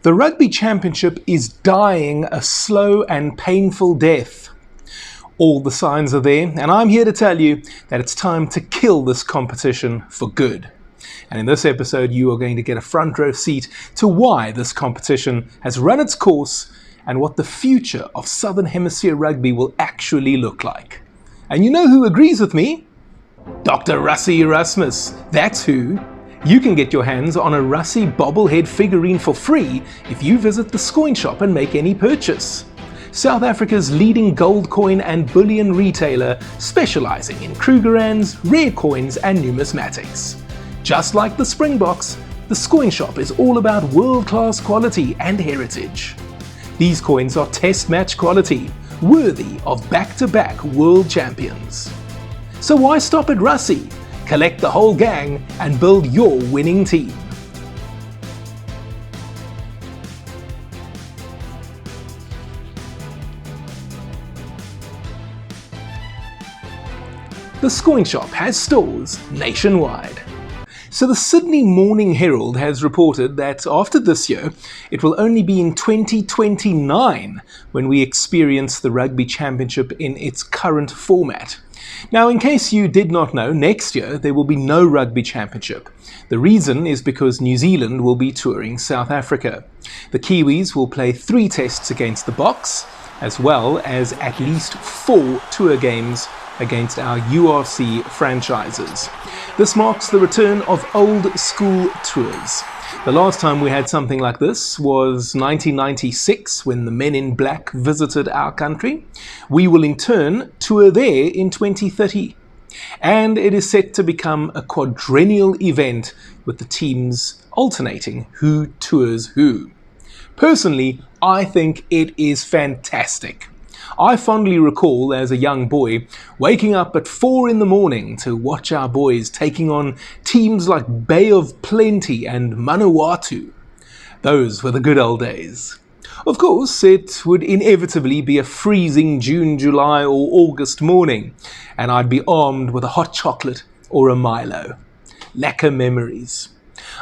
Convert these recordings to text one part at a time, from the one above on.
The Rugby Championship is dying a slow and painful death. All the signs are there, and I'm here to tell you that it's time to kill this competition for good. And in this episode, you are going to get a front row seat to why this competition has run its course and what the future of Southern Hemisphere rugby will actually look like. And you know who agrees with me? Dr. Rassie Erasmus. That's who. You can get your hands on a Rassie bobblehead figurine for free if you visit the Scoin shop and make any purchase. South Africa's leading gold coin and bullion retailer, specializing in Krugerrands, rare coins and numismatics. Just like the Springboks, the Scoin shop is all about world-class quality and heritage. These coins are test match quality, worthy of back-to-back world champions. So why stop at Rassie? Collect the whole gang and build your winning team. The Scoin shop has stores nationwide. So the Sydney Morning Herald has reported that after this year, it will only be in 2029 when we experience the Rugby Championship in its current format. Now, in case you did not know, next year there will be no Rugby Championship. The reason is because New Zealand will be touring South Africa. The Kiwis will play 3 tests against the Boks, as well as at least 4 tour games against our URC franchises. This marks the return of old school tours. The last time we had something like this was 1996 when the Men in Black visited our country. We will in turn tour there in 2030. And it is set to become a quadrennial event with the teams alternating who tours who. Personally, I think it is fantastic. I fondly recall as a young boy waking up at 4 in the morning to watch our boys taking on teams like Bay of Plenty and Manawatu. Those were the good old days. Of course, it would inevitably be a freezing June, July or August morning, and I'd be armed with a hot chocolate or a Milo. Lekker memories.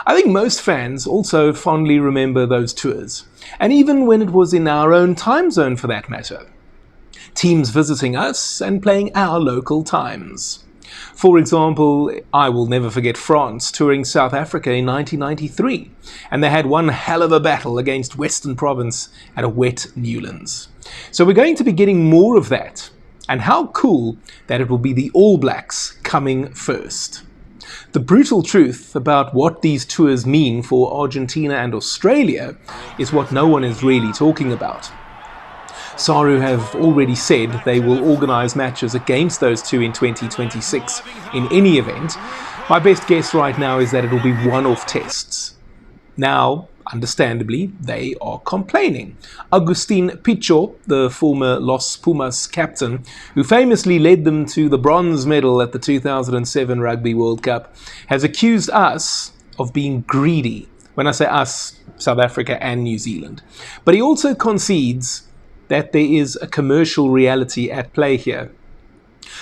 I think most fans also fondly remember those tours, and even when it was in our own time zone for that matter. Teams visiting us and playing our local times. For example, I will never forget France touring South Africa in 1993, and they had one hell of a battle against Western Province at a wet Newlands. So we're going to be getting more of that, and how cool that it will be the All Blacks coming first. The brutal truth about what these tours mean for Argentina and Australia is what no one is really talking about. SARU have already said they will organise matches against those two in 2026 in any event. My best guess right now is that it will be one-off tests. Now, understandably, they are complaining. Agustin Pichot, the former Los Pumas captain, who famously led them to the bronze medal at the 2007 Rugby World Cup, has accused us of being greedy. When I say us, South Africa and New Zealand. But he also concedes that there is a commercial reality at play here.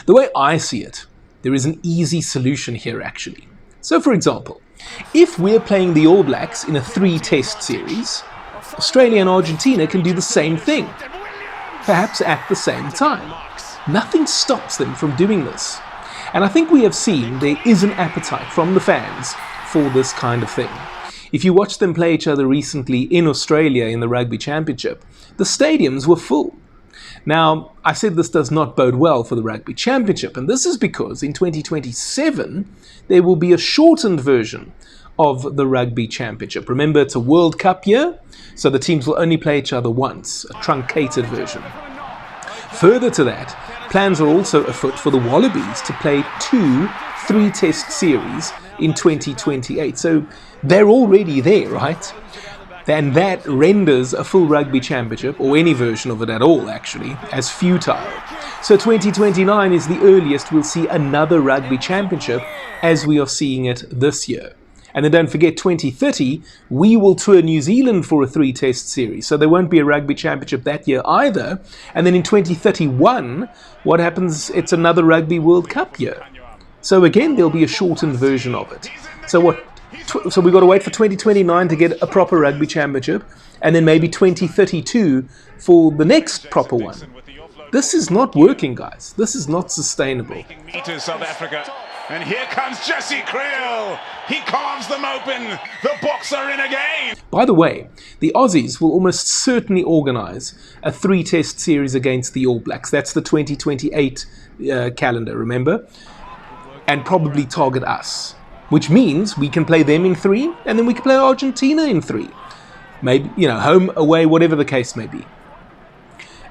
The way I see it, there is an easy solution here actually. So for example, if we're playing the All Blacks in a 3-test series, Australia and Argentina can do the same thing, perhaps at the same time. Nothing stops them from doing this. And I think we have seen there is an appetite from the fans for this kind of thing. If you watched them play each other recently in Australia in the Rugby Championship, the stadiums were full. Now, I said this does not bode well for the Rugby Championship, and this is because in 2027 there will be a shortened version of the Rugby Championship. Remember, it's a World Cup year, so the teams will only play each other once, a truncated version. Further to that, plans are also afoot for the Wallabies to play 2 3-test series in 2028. So they're already there, right? And that renders a full Rugby Championship, or any version of it at all actually, as futile. So 2029 is the earliest we'll see another Rugby Championship as we are seeing it this year. And then don't forget 2030, we will tour New Zealand for a 3-test series. So there won't be a Rugby Championship that year either. And then in 2031, what happens? It's another Rugby World Cup year. So again, there'll be a shortened version of it. So what So we've got to wait for 2029 to get a proper rugby championship, and then maybe 2032 for the next proper one. This is not working, guys. This is not sustainable. Meters, South Africa. And here comes Jesse Creel. He carves them open. The Boks are in again. By the way, the Aussies will almost certainly organise a 3-test series against the All Blacks. That's the 2028 calendar, remember? And probably target us. Which means we can play them in 3, and then we can play Argentina in 3. Maybe, home, away, whatever the case may be.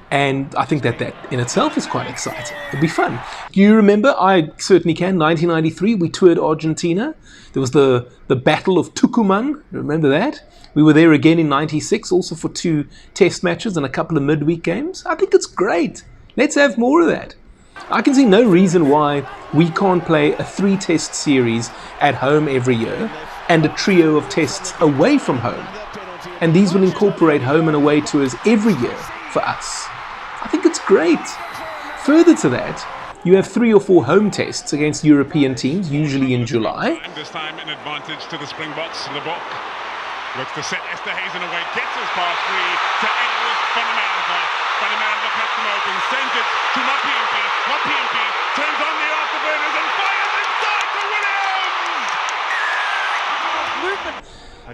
And I think that in itself is quite exciting. It'll be fun. Do you remember? I certainly can. 1993, we toured Argentina. There was the Battle of Tucumán. Remember that? We were there again in 96, also for 2 test matches and a couple of midweek games. I think it's great. Let's have more of that. I can see no reason why we can't play a 3-test series at home every year and a trio of tests away from home. And these will incorporate home and away tours every year for us. I think it's great. Further to that, you have 3 or 4 home tests against European teams, usually in July. And this time an advantage to the Springboks. Le Bok looks to set Esterhazen away, gets his pass free to Edward van der Merwe. Van der Merwe cuts them open, sends it to Mapimpi. Mapimpi turns on the afterburners and fires inside to Williams!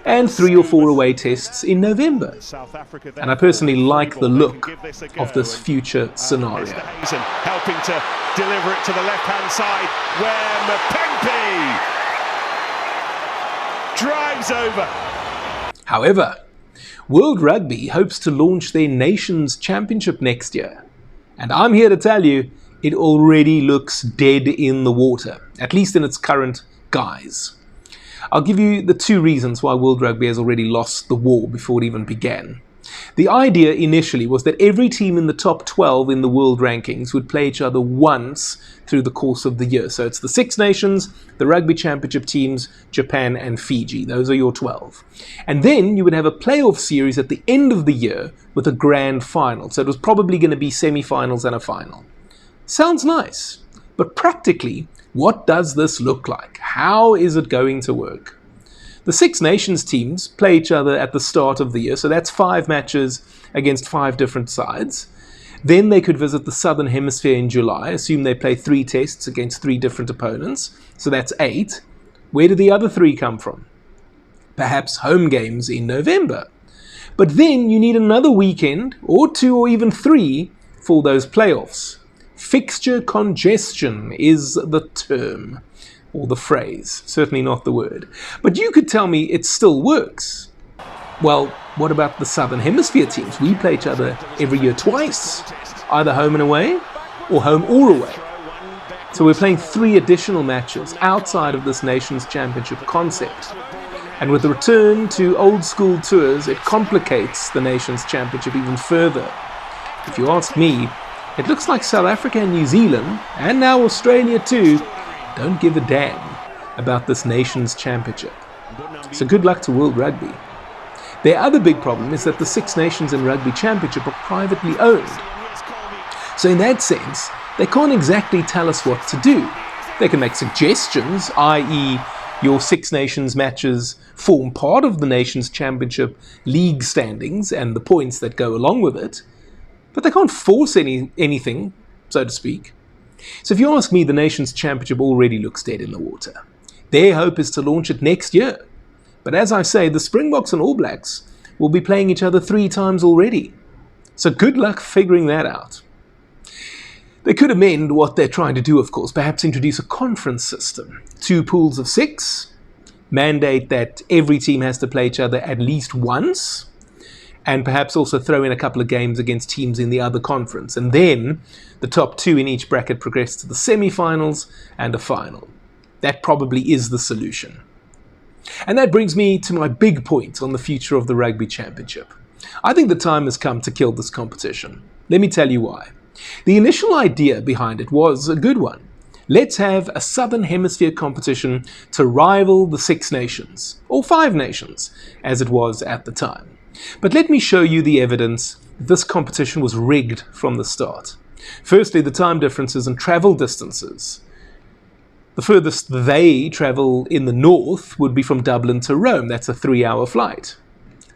And 3 or 4 away tests in November. And I personally like the look of this future scenario. Helping to deliver it to the left-hand side where Mapimpi drives over. However, World Rugby hopes to launch their Nations Championship next year. And I'm here to tell you, it already looks dead in the water, at least in its current guise. I'll give you the 2 reasons why World Rugby has already lost the war before it even began. The idea initially was that every team in the top 12 in the world rankings would play each other once through the course of the year. So it's the 6 nations, the Rugby Championship teams, Japan and Fiji. Those are your 12. And then you would have a playoff series at the end of the year with a grand final. So it was probably going to be semi-finals and a final. Sounds nice, but practically, what does this look like? How is it going to work? The 6 nations teams play each other at the start of the year, so that's 5 matches against 5 different sides. Then they could visit the Southern Hemisphere in July, assume they play 3 tests against 3 different opponents, so that's 8. Where do the other 3 come from? Perhaps home games in November. But then you need another weekend, or 2 or even 3, for those playoffs. Fixture congestion is the term, or the phrase, certainly not the word. But you could tell me it still works. Well, what about the Southern Hemisphere teams? We play each other every year twice, either home and away, or home or away. So we're playing 3 additional matches outside of this Nations Championship concept. And with the return to old school tours, it complicates the Nations Championship even further. If you ask me, it looks like South Africa and New Zealand, and now Australia too, don't give a damn about this Nations Championship. So good luck to World Rugby. Their other big problem is that the 6 nations in Rugby Championship are privately owned. So in that sense, they can't exactly tell us what to do. They can make suggestions, i.e. your 6 nations matches form part of the Nations Championship league standings and the points that go along with it. But they can't force anything, so to speak. So if you ask me, the Nations Championship already looks dead in the water. Their hope is to launch it next year. But as I say, the Springboks and All Blacks will be playing each other 3 times already. So good luck figuring that out. They could amend what they're trying to do, of course, perhaps introduce a conference system. 2 pools of 6, mandate that every team has to play each other at least once, and perhaps also throw in a couple of games against teams in the other conference. And then the top 2 in each bracket progress to the semi-finals and a final. That probably is the solution. And that brings me to my big point on the future of the Rugby Championship. I think the time has come to kill this competition. Let me tell you why. The initial idea behind it was a good one. Let's have a Southern Hemisphere competition to rival the 6 nations, or 5 nations, as it was at the time. But let me show you the evidence that this competition was rigged from the start. Firstly, the time differences and travel distances. The furthest they travel in the north would be from Dublin to Rome. That's a 3-hour flight.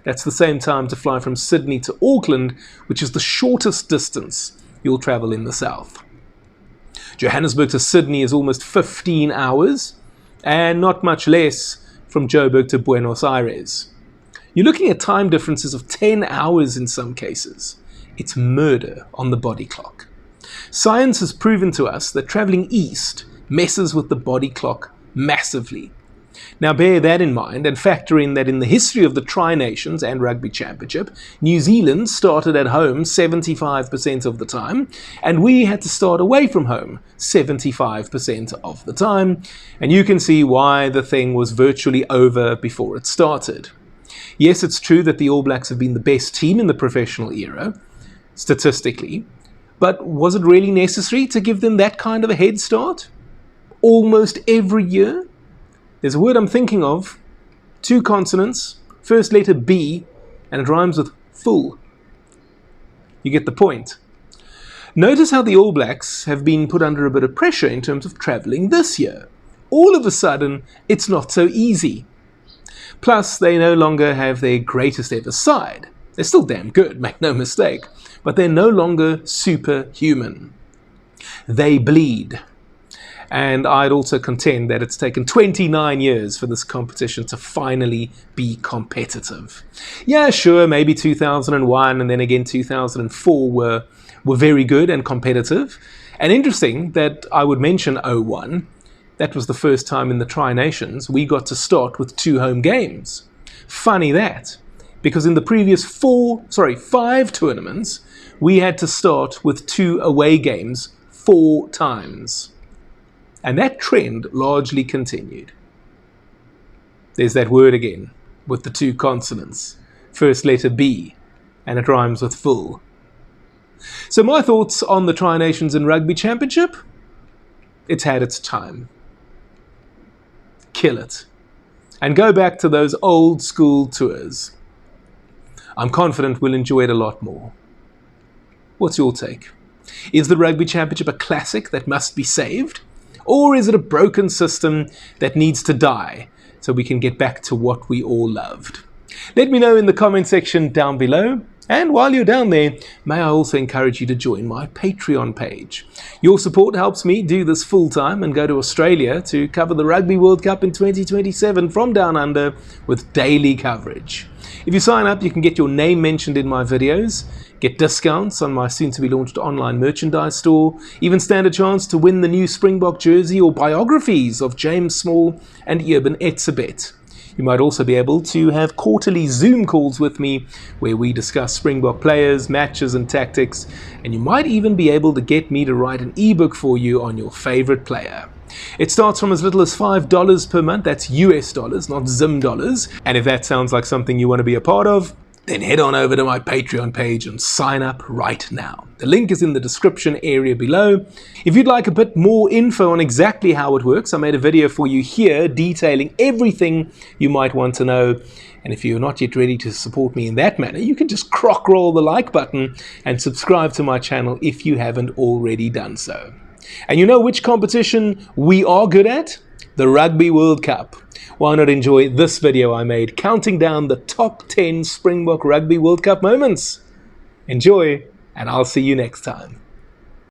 That's the same time to fly from Sydney to Auckland, which is the shortest distance you'll travel in the south. Johannesburg to Sydney is almost 15 hours, and not much less from Joburg to Buenos Aires. You're looking at time differences of 10 hours in some cases. It's murder on the body clock. Science has proven to us that traveling east messes with the body clock massively. Now bear that in mind and factor in that in the history of the Tri-Nations and Rugby Championship, New Zealand started at home 75% of the time, and we had to start away from home 75% of the time, and you can see why the thing was virtually over before it started. Yes, it's true that the All Blacks have been the best team in the professional era, statistically, but was it really necessary to give them that kind of a head start? Almost every year? There's a word I'm thinking of, 2 consonants, first letter B, and it rhymes with full. You get the point. Notice how the All Blacks have been put under a bit of pressure in terms of travelling this year. All of a sudden, it's not so easy. Plus, they no longer have their greatest ever side. They're still damn good, make no mistake, but they're no longer superhuman. They bleed. And I'd also contend that it's taken 29 years for this competition to finally be competitive. Yeah, sure, maybe 2001 and then again 2004 were very good and competitive. And interesting that I would mention 01. That was the first time in the Tri-Nations we got to start with 2 home games. Funny that, because in the previous 5 tournaments, we had to start with 2 away games 4 times. And that trend largely continued. There's that word again, with the 2 consonants. First letter B, and it rhymes with full. So my thoughts on the Tri-Nations and Rugby Championship? It's had its time. Kill it. And go back to those old school tours. I'm confident we'll enjoy it a lot more. What's your take? Is the Rugby Championship a classic that must be saved? Or is it a broken system that needs to die so we can get back to what we all loved? Let me know in the comment section down below. And while you're down there, may I also encourage you to join my Patreon page. Your support helps me do this full time and go to Australia to cover the Rugby World Cup in 2027 from down under with daily coverage. If you sign up, you can get your name mentioned in my videos, get discounts on my soon-to-be-launched online merchandise store, even stand a chance to win the new Springbok jersey or biographies of James Small and Urban Etzebeth. You might also be able to have quarterly Zoom calls with me where we discuss Springbok players, matches and tactics, and you might even be able to get me to write an ebook for you on your favorite player. It starts from as little as $5 per month, that's US dollars, not Zim dollars, and if that sounds like something you want to be a part of, then head on over to my Patreon page and sign up right now. The link is in the description area below. If you'd like a bit more info on exactly how it works, I made a video for you here detailing everything you might want to know. And if you're not yet ready to support me in that manner, you can just crock roll the like button and subscribe to my channel if you haven't already done so. And you know which competition we are good at? The Rugby World Cup. Why not enjoy this video I made counting down the top 10 Springbok Rugby World Cup moments? Enjoy, and I'll see you next time.